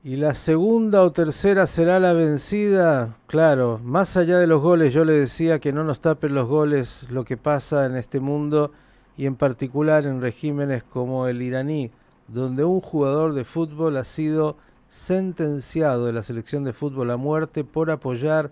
Y la segunda o tercera será la vencida. Claro, más allá de los goles, yo le decía que no nos tapen los goles lo que pasa en este mundo y en particular en regímenes como el iraní, donde un jugador de fútbol ha sido sentenciado de la selección de fútbol a muerte por apoyar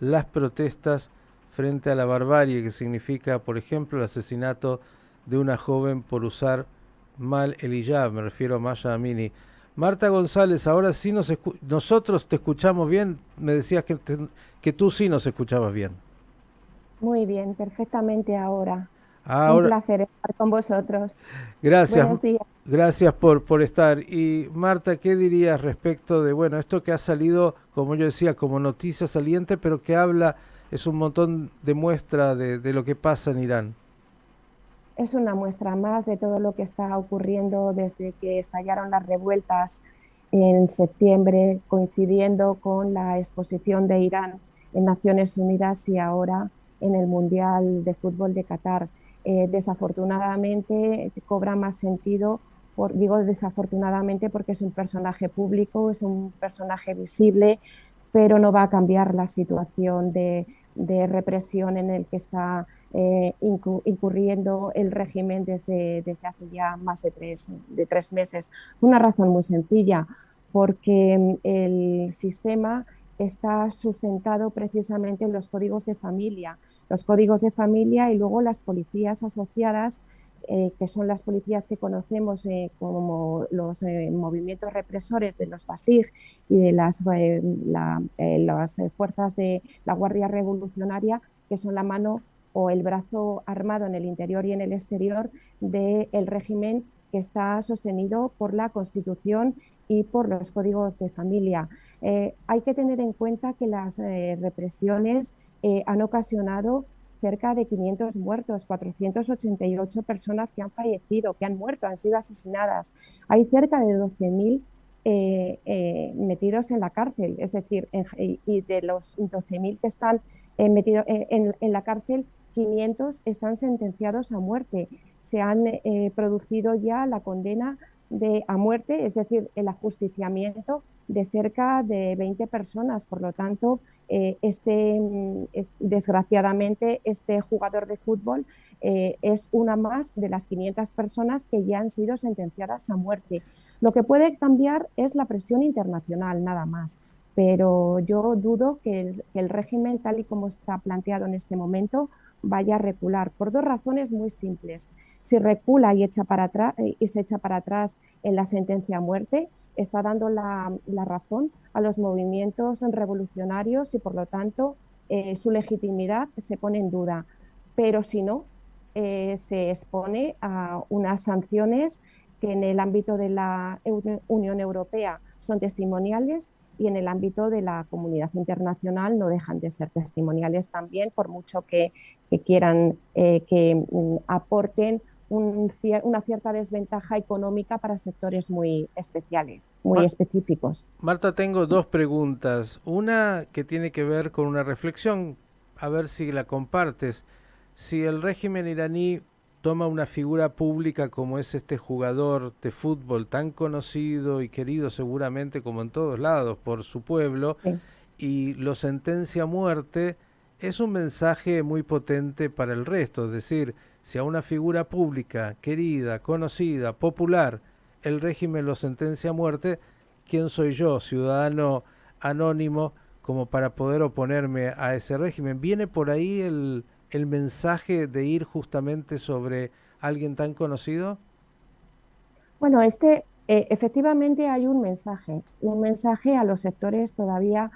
las protestas frente a la barbarie que significa, por ejemplo, el asesinato de una joven por usar mal el hijab, me refiero a Maya Amini. Marta González, ahora sí nosotros te escuchamos bien. Me decías que tú sí nos escuchabas bien. Muy bien, perfectamente ahora. Un Ahora, placer estar con vosotros. gracias, Buenos días. gracias por estar. Y Marta, ¿qué dirías respecto de, bueno, esto que ha salido, como yo decía, como noticia saliente, pero que habla, es un montón de muestra de lo que pasa en Irán? Es una muestra más de todo lo que está ocurriendo desde que estallaron las revueltas en septiembre, coincidiendo con la exposición de Irán en Naciones Unidas y ahora en el Mundial de Fútbol de Qatar. Desafortunadamente cobra más sentido, digo desafortunadamente porque es un personaje público, es un personaje visible, pero no va a cambiar la situación de represión en el que está incurriendo el régimen desde hace ya más de 3 meses. Una razón muy sencilla, porque el sistema está sustentado precisamente en los códigos de familia y luego las policías asociadas, que son las policías que conocemos como los movimientos represores de los Basij y de las fuerzas de la Guardia Revolucionaria, que son la mano o el brazo armado en el interior y en el exterior del régimen que está sostenido por la Constitución y por los códigos de familia. Hay que tener en cuenta que las represiones han ocasionado cerca de 500 muertos, 488 personas que han fallecido, que han muerto, han sido asesinadas. Hay cerca de 12.000 metidos en la cárcel, es decir, y de los 12.000 que están metidos en la cárcel, 500 están sentenciados a muerte. Se han producido ya la condena a muerte, es decir, el ajusticiamiento de cerca de 20 personas. Por lo tanto, desgraciadamente, este jugador de fútbol es una más de las 500 personas que ya han sido sentenciadas a muerte. Lo que puede cambiar es la presión internacional, nada más. Pero yo dudo que el régimen, tal y como está planteado en este momento, vaya a recular por dos razones muy simples. Si recula y se echa para atrás en la sentencia a muerte, está dando la razón a los movimientos revolucionarios y, por lo tanto, su legitimidad se pone en duda. Pero si no, se expone a unas sanciones que en el ámbito de la Unión Europea son testimoniales y en el ámbito de la comunidad internacional no dejan de ser testimoniales también, por mucho que quieran que aporten una cierta desventaja económica para sectores muy especiales, muy Ma- específicos. Marta, tengo dos preguntas. Una que tiene que ver con una reflexión, a ver si la compartes. Si el régimen iraní toma una figura pública como es este jugador de fútbol tan conocido y querido seguramente como en todos lados por su pueblo Sí. y lo sentencia a muerte, es un mensaje muy potente para el resto. Es decir, si a una figura pública, querida, conocida, popular, el régimen lo sentencia a muerte, ¿quién soy yo, ciudadano anónimo, como para poder oponerme a ese régimen? ¿Viene por ahí el mensaje de ir justamente sobre alguien tan conocido? Bueno, efectivamente hay un mensaje a los sectores todavía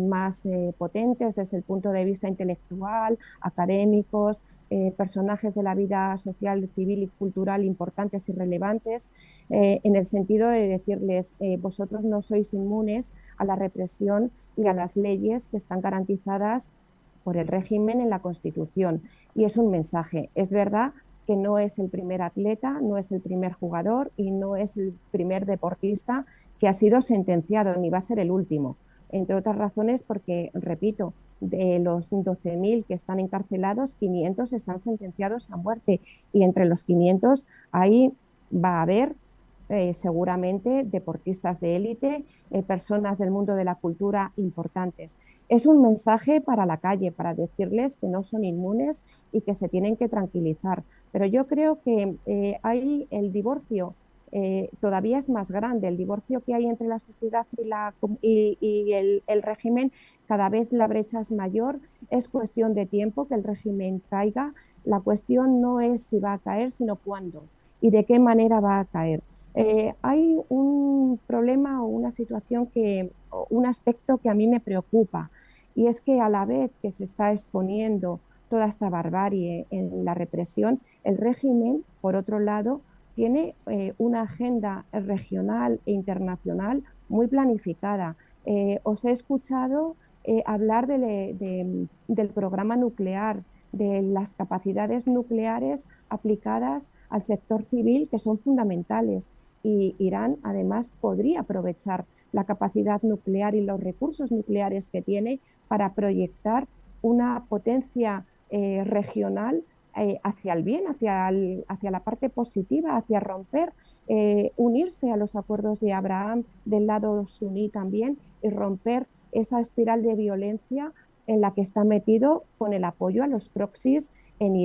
más potentes desde el punto de vista intelectual, académicos, personajes de la vida social, civil y cultural importantes y relevantes, en el sentido de decirles, vosotros no sois inmunes a la represión y a las leyes que están garantizadas por el régimen en la Constitución. Y es un mensaje. Es verdad que no es el primer atleta, no es el primer jugador y no es el primer deportista que ha sido sentenciado, ni va a ser el último. Entre otras razones porque, repito, de los 12.000 que están encarcelados, 500 están sentenciados a muerte y entre los 500 ahí va a haber seguramente deportistas de élite, personas del mundo de la cultura importantes. Es un mensaje para la calle, para decirles que no son inmunes y que se tienen que tranquilizar. Pero yo creo que hay el divorcio. Todavía es más grande el divorcio que hay entre la sociedad y el régimen. Cada vez la brecha es mayor. Es cuestión de tiempo que el régimen caiga. La cuestión no es si va a caer, sino cuándo y de qué manera va a caer. Hay un problema o una situación o un aspecto que a mí me preocupa, y es que a la vez que se está exponiendo toda esta barbarie en la represión, el régimen, por otro lado, tiene una agenda regional e internacional muy planificada. Os he escuchado hablar del programa nuclear, de las capacidades nucleares aplicadas al sector civil, que son fundamentales. Y Irán, además, podría aprovechar la capacidad nuclear y los recursos nucleares que tiene para proyectar una potencia regional hacia el bien, hacia la parte positiva, hacia romper, unirse a los acuerdos de Abraham del lado suní también y romper esa espiral de violencia en la que está metido con el apoyo a los proxies en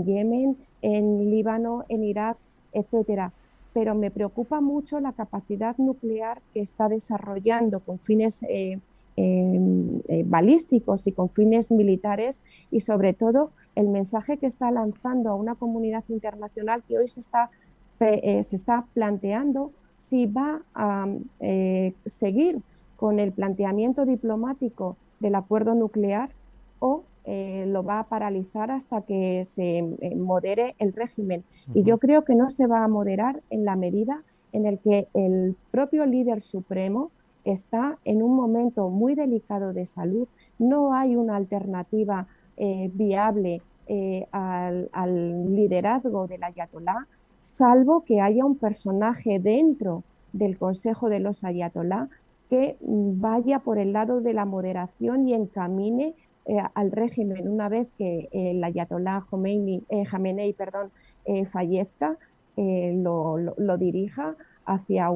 Yemen, en Líbano, en Irak, etcétera. Pero me preocupa mucho la capacidad nuclear que está desarrollando con fines balísticos y con fines militares, y sobre todo el mensaje que está lanzando a una comunidad internacional que hoy se está planteando si va a seguir con el planteamiento diplomático del acuerdo nuclear o lo va a paralizar hasta que se modere el régimen. Y yo creo que no se va a moderar en la medida en el que el propio líder supremo está en un momento muy delicado de salud. No hay una alternativa viable al liderazgo del ayatolá, salvo que haya un personaje dentro del Consejo de los Ayatolá que vaya por el lado de la moderación y encamine al régimen una vez que el ayatolá Jamenei fallezca, lo dirija hacia,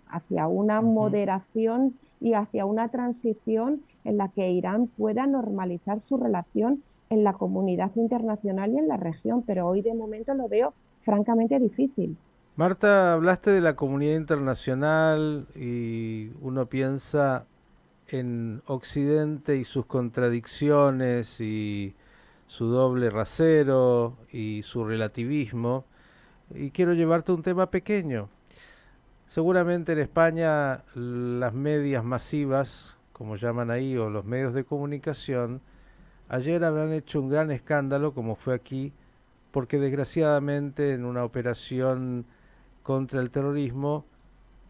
hacia una moderación y hacia una transición en la que Irán pueda normalizar su relación en la comunidad internacional y en la región, pero hoy de momento lo veo francamente difícil. Marta, hablaste de la comunidad internacional y uno piensa en Occidente y sus contradicciones y su doble rasero y su relativismo. Y quiero llevarte a un tema pequeño. Seguramente en España las medias masivas, como llaman ahí, o los medios de comunicación, ayer habrán hecho un gran escándalo, como fue aquí, porque desgraciadamente en una operación contra el terrorismo,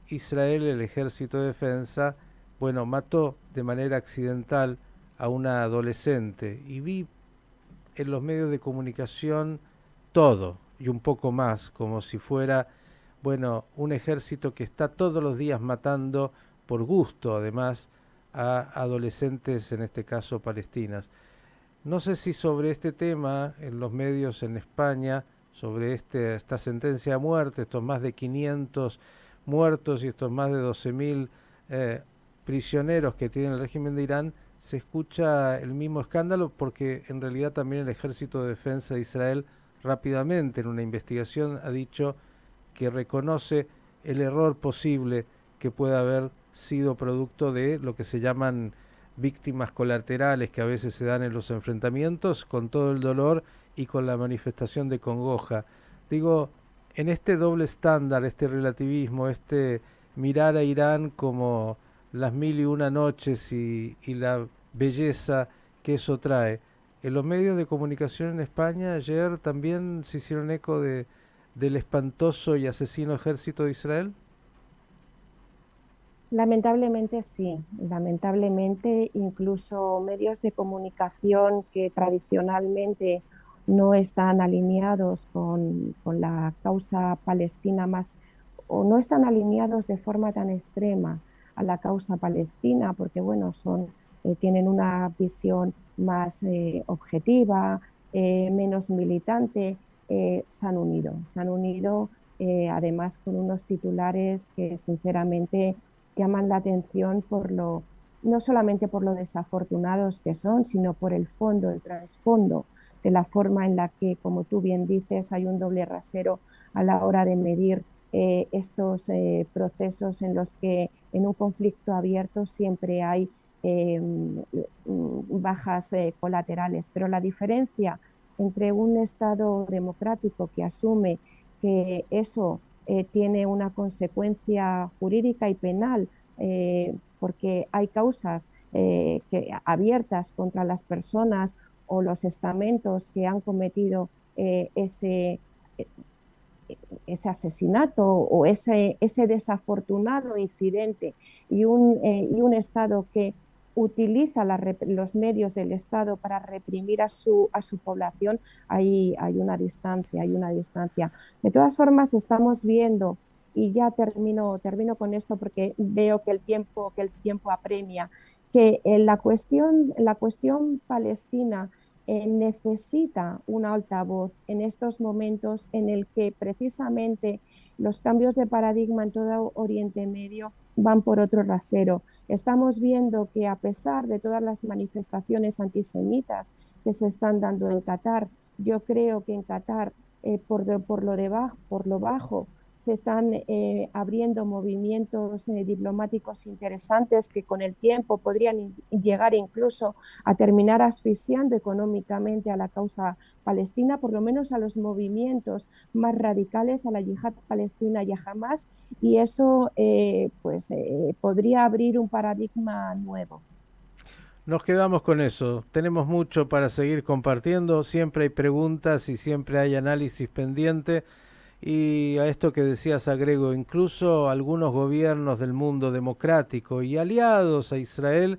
Israel, el ejército de defensa, bueno, mató de manera accidental a una adolescente y vi en los medios de comunicación todo y un poco más, como si fuera, bueno, un ejército que está todos los días matando por gusto, además, a adolescentes, en este caso palestinas. No sé si sobre este tema en los medios en España, sobre esta sentencia a muerte, estos más de 500 muertos y estos más de 12.000 prisioneros que tiene el régimen de Irán, se escucha el mismo escándalo, porque en realidad también el Ejército de Defensa de Israel rápidamente en una investigación ha dicho que reconoce el error posible que puede haber sido producto de lo que se llaman víctimas colaterales que a veces se dan en los enfrentamientos, con todo el dolor y con la manifestación de congoja. Digo, en este doble estándar, este relativismo, este mirar a Irán como las mil y una noches y la belleza que eso trae. En los medios de comunicación en España ayer también se hicieron eco del espantoso y asesino ejército de Israel. Lamentablemente sí, lamentablemente incluso medios de comunicación que tradicionalmente no están alineados con la causa palestina más, o no están alineados de forma tan extrema a la causa palestina, porque bueno, tienen una visión más objetiva, menos militante, se han unido además con unos titulares que sinceramente llaman la atención no solamente por lo desafortunados que son, sino por el fondo, el trasfondo de la forma en la que, como tú bien dices, hay un doble rasero a la hora de medir estos procesos en los que en un conflicto abierto siempre hay bajas colaterales. Pero la diferencia entre un Estado democrático que asume que eso tiene una consecuencia jurídica y penal, porque hay causas abiertas contra las personas o los estamentos que han cometido ese asesinato o ese desafortunado incidente y un Estado que utiliza los medios del Estado para reprimir a su población, hay una distancia, hay una distancia. De todas formas, estamos viendo, y ya termino con esto porque veo que el tiempo apremia, que en la cuestión palestina necesita un altavoz en estos momentos en el que precisamente los cambios de paradigma en todo Oriente Medio van por otro rasero. Estamos viendo que a pesar de todas las manifestaciones antisemitas que se están dando en Qatar, yo creo que en Qatar, por lo bajo, se están abriendo movimientos diplomáticos interesantes que con el tiempo podrían llegar incluso a terminar asfixiando económicamente a la causa palestina, por lo menos a los movimientos más radicales, a la yihad palestina y a Hamas, y eso podría abrir un paradigma nuevo. Nos quedamos con eso. Tenemos mucho para seguir compartiendo. Siempre hay preguntas y siempre hay análisis pendiente. Y a esto que decías agrego, incluso algunos gobiernos del mundo democrático y aliados a Israel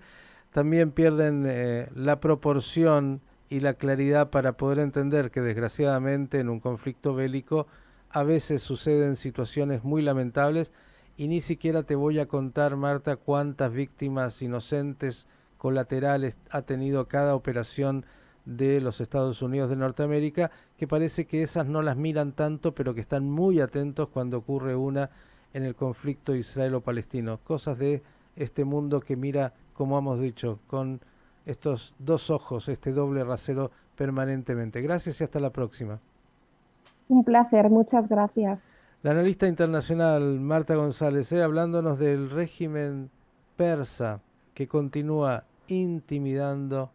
también pierden la proporción y la claridad para poder entender que desgraciadamente en un conflicto bélico a veces suceden situaciones muy lamentables y ni siquiera te voy a contar, Marta, cuántas víctimas inocentes colaterales ha tenido cada operación de los Estados Unidos de Norteamérica, que parece que esas no las miran tanto, pero que están muy atentos cuando ocurre una en el conflicto israelo-palestino. Cosas de este mundo que mira, como hemos dicho, con estos dos ojos, este doble rasero permanentemente. Gracias y hasta la próxima. Un placer, muchas gracias. La analista internacional Marta González, hablándonos del régimen persa que continúa intimidando,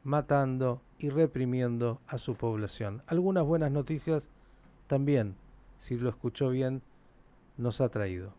matando y reprimiendo a su población. Algunas buenas noticias también, si lo escuchó bien, nos ha traído.